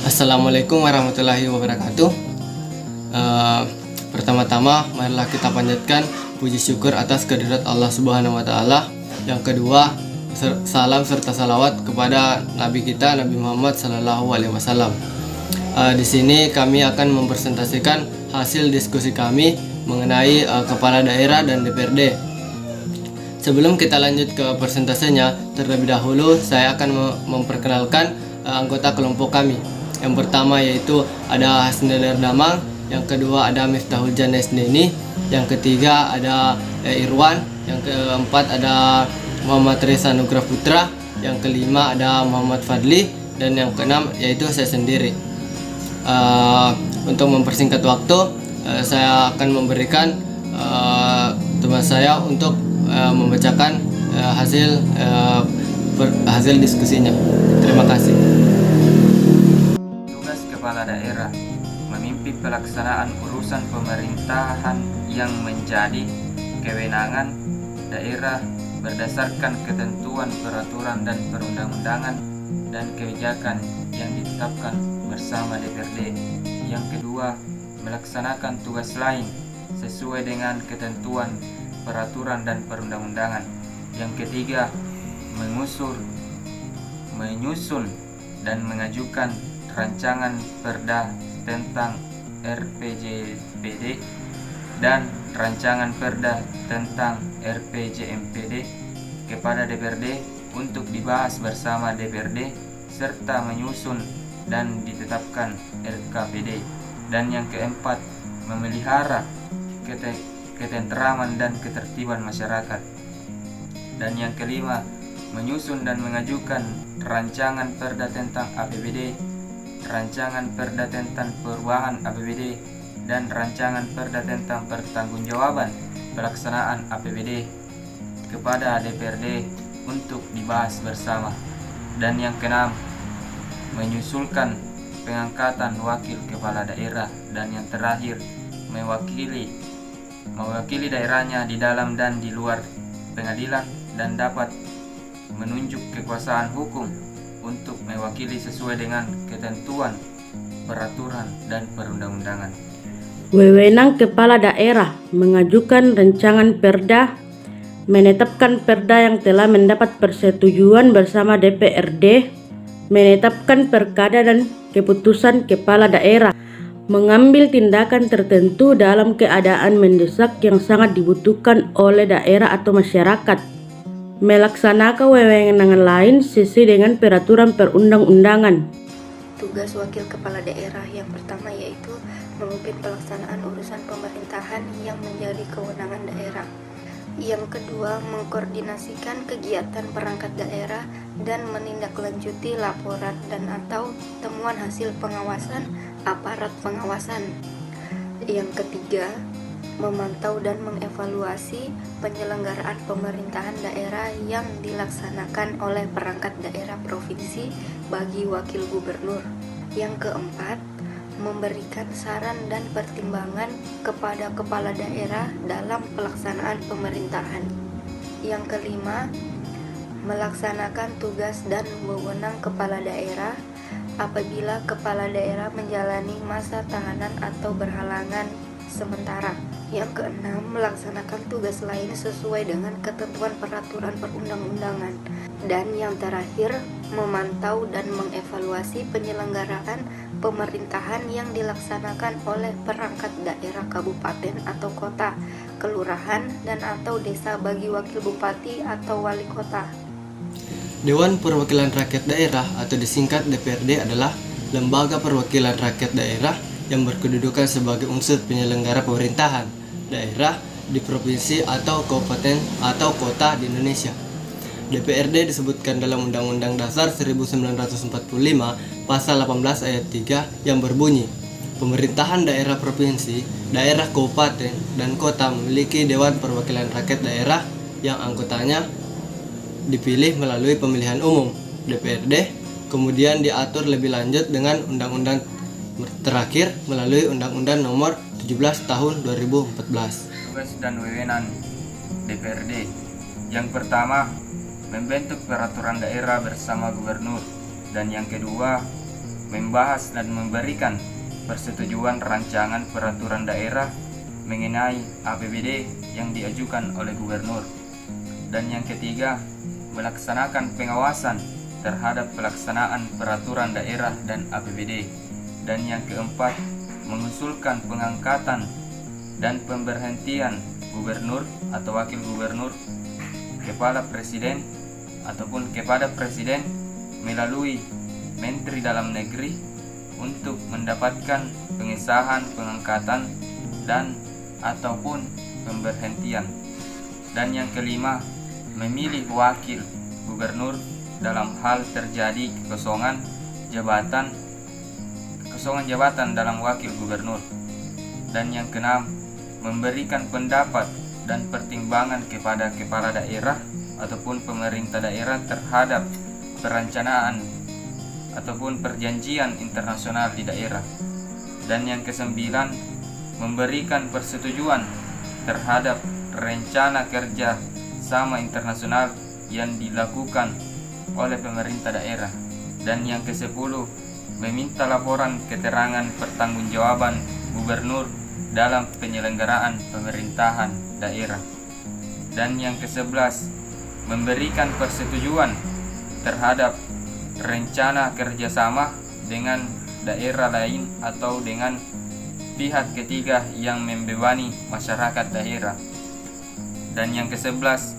Assalamualaikum warahmatullahi wabarakatuh. Pertama-tama marilah kita panjatkan puji syukur atas kehadirat Allah Subhanahu wa taala. Yang kedua, salam serta salawat kepada Nabi kita Nabi Muhammad sallallahu alaihi wasallam. Di sini kami akan mempresentasikan hasil diskusi kami mengenai kepala daerah dan DPRD. Sebelum kita lanjut ke presentasenya, terlebih dahulu saya akan memperkenalkan anggota kelompok kami. Yang pertama yaitu ada Hasnadar Damang, yang kedua ada Miftahul Janes Neni, yang ketiga ada Irwan, yang keempat ada Muhammad Reza Nugrah Putra, yang kelima ada Muhammad Fadli, dan yang keenam yaitu saya sendiri. Untuk mempersingkat waktu, saya akan memberikan teman saya untuk membacakan hasil diskusinya. Terima kasih. Tugas kepala daerah memimpin pelaksanaan urusan pemerintahan yang menjadi kewenangan daerah berdasarkan ketentuan peraturan dan perundang-undangan dan kebijakan yang ditetapkan bersama DPRD. Yang kedua, melaksanakan tugas lain sesuai dengan ketentuan peraturan dan perundang-undangan. Yang ketiga, menyusun dan mengajukan rancangan perda tentang RPJMPD dan rancangan perda tentang RPJMPD kepada DPRD untuk dibahas bersama DPRD serta menyusun dan ditetapkan RKPD. Dan yang keempat, memelihara ketenteraman dan ketertiban masyarakat. Dan yang kelima, menyusun dan mengajukan rancangan perda tentang APBD, rancangan perda tentang perubahan APBD, dan rancangan perda tentang pertanggungjawaban pelaksanaan APBD kepada DPRD untuk dibahas bersama. Dan yang keenam, menyusulkan pengangkatan wakil kepala daerah. Dan yang terakhir, mewakili daerahnya di dalam dan di luar pengadilan dan dapat menunjuk kekuasaan hukum untuk mewakili sesuai dengan ketentuan peraturan dan perundang-undangan. Wewenang kepala daerah mengajukan rancangan perda, menetapkan perda yang telah mendapat persetujuan bersama DPRD, menetapkan perkada dan keputusan kepala daerah, mengambil tindakan tertentu dalam keadaan mendesak yang sangat dibutuhkan oleh daerah atau masyarakat, melaksanakan wewenang lain sesuai dengan peraturan perundang-undangan. Tugas wakil kepala daerah yang pertama yaitu memimpin pelaksanaan urusan pemerintahan yang menjadi kewenangan daerah. Yang kedua, mengkoordinasikan kegiatan perangkat daerah dan menindaklanjuti laporan dan atau temuan hasil pengawasan aparat pengawasan. Yang ketiga, memantau dan mengevaluasi penyelenggaraan pemerintahan daerah yang dilaksanakan oleh perangkat daerah provinsi bagi wakil gubernur. Yang keempat, memberikan saran dan pertimbangan kepada kepala daerah dalam pelaksanaan pemerintahan. Yang kelima, melaksanakan tugas dan wewenang kepala daerah apabila kepala daerah menjalani masa tahanan atau berhalangan sementara. Yang keenam, melaksanakan tugas lain sesuai dengan ketentuan peraturan perundang-undangan. Dan yang terakhir, memantau dan mengevaluasi penyelenggaraan pemerintahan yang dilaksanakan oleh perangkat daerah kabupaten atau kota, kelurahan, dan atau desa bagi wakil bupati atau wali kota. Dewan Perwakilan Rakyat Daerah atau disingkat DPRD adalah lembaga perwakilan rakyat daerah yang berkedudukan sebagai unsur penyelenggara pemerintahan daerah di provinsi atau kabupaten atau kota di Indonesia. DPRD disebutkan dalam Undang-Undang Dasar 1945 pasal 18 ayat 3 yang berbunyi, pemerintahan daerah provinsi, daerah kabupaten, dan kota memiliki Dewan Perwakilan Rakyat Daerah yang anggotanya dipilih melalui pemilihan umum DPRD, kemudian diatur lebih lanjut dengan undang-undang terakhir melalui Undang-Undang Nomor 17 Tahun 2014. Tugas dan wewenang DPRD. Yang pertama, membentuk peraturan daerah bersama gubernur Dan yang kedua, membahas dan memberikan persetujuan rancangan peraturan daerah mengenai APBD yang diajukan oleh gubernur. Dan yang ketiga, melaksanakan pengawasan terhadap pelaksanaan peraturan daerah dan APBD. Dan yang keempat, mengusulkan pengangkatan dan pemberhentian gubernur atau wakil gubernur, kepala presiden ataupun kepada presiden melalui Menteri Dalam Negeri untuk mendapatkan pengesahan pengangkatan dan ataupun pemberhentian. Dan yang kelima, memilih wakil gubernur dalam hal terjadi kekosongan jabatan dalam wakil gubernur. Dan yang keenam, memberikan pendapat dan pertimbangan kepada kepala daerah ataupun pemerintah daerah terhadap perencanaan ataupun perjanjian internasional di daerah. Dan yang kesembilan, memberikan persetujuan terhadap rencana kerja sama internasional yang dilakukan oleh pemerintah daerah. Dan yang kesepuluh, meminta laporan keterangan pertanggungjawaban gubernur dalam penyelenggaraan pemerintahan daerah. Dan yang ke-11, memberikan persetujuan terhadap rencana kerjasama dengan daerah lain atau dengan pihak ketiga yang membebani masyarakat daerah. Dan yang ke-11,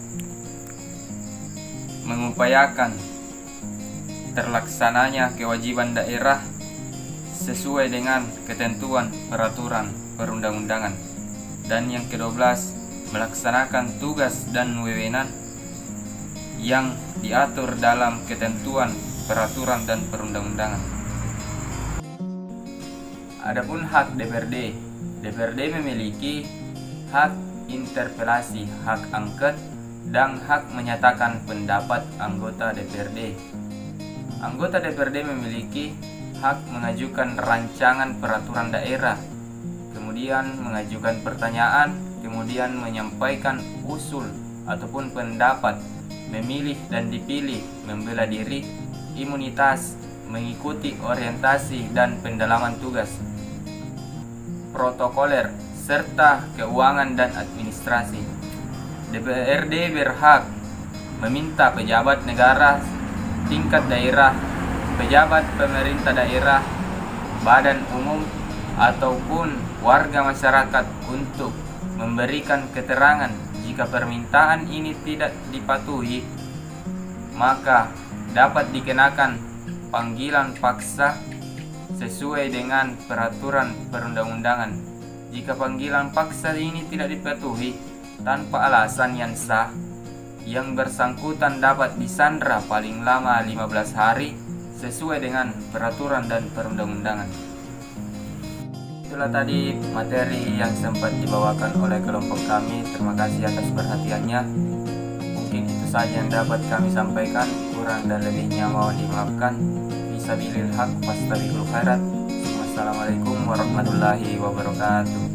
mengupayakan terlaksananya kewajiban daerah sesuai dengan ketentuan peraturan perundang-undangan. Dan yang ke-12, melaksanakan tugas dan wewenang yang diatur dalam ketentuan peraturan dan perundang-undangan. Adapun hak DPRD, DPRD memiliki hak interpelasi, hak angket, dan hak menyatakan pendapat anggota DPRD. Anggota DPRD memiliki hak mengajukan rancangan peraturan daerah, kemudian mengajukan pertanyaan, kemudian menyampaikan usul ataupun pendapat, memilih dan dipilih, membela diri, imunitas, mengikuti orientasi dan pendalaman tugas, protokoler, serta keuangan dan administrasi. DPRD berhak meminta pejabat negara tingkat daerah, pejabat pemerintah daerah, badan umum, ataupun warga masyarakat untuk memberikan keterangan. Jika permintaan ini tidak dipatuhi, maka dapat dikenakan panggilan paksa sesuai dengan peraturan perundang-undangan. Jika panggilan paksa ini tidak dipatuhi tanpa alasan yang sah, yang bersangkutan dapat disandra paling lama 15 hari sesuai dengan peraturan dan perundang-undangan. Itulah tadi materi yang sempat dibawakan oleh kelompok kami. Terima kasih atas perhatiannya. Mungkin itu saja yang dapat kami sampaikan. Kurang dan lebihnya mohon dimaafkan. Bismillahirrahmanirrahim. Wassalamualaikum warahmatullahi wabarakatuh.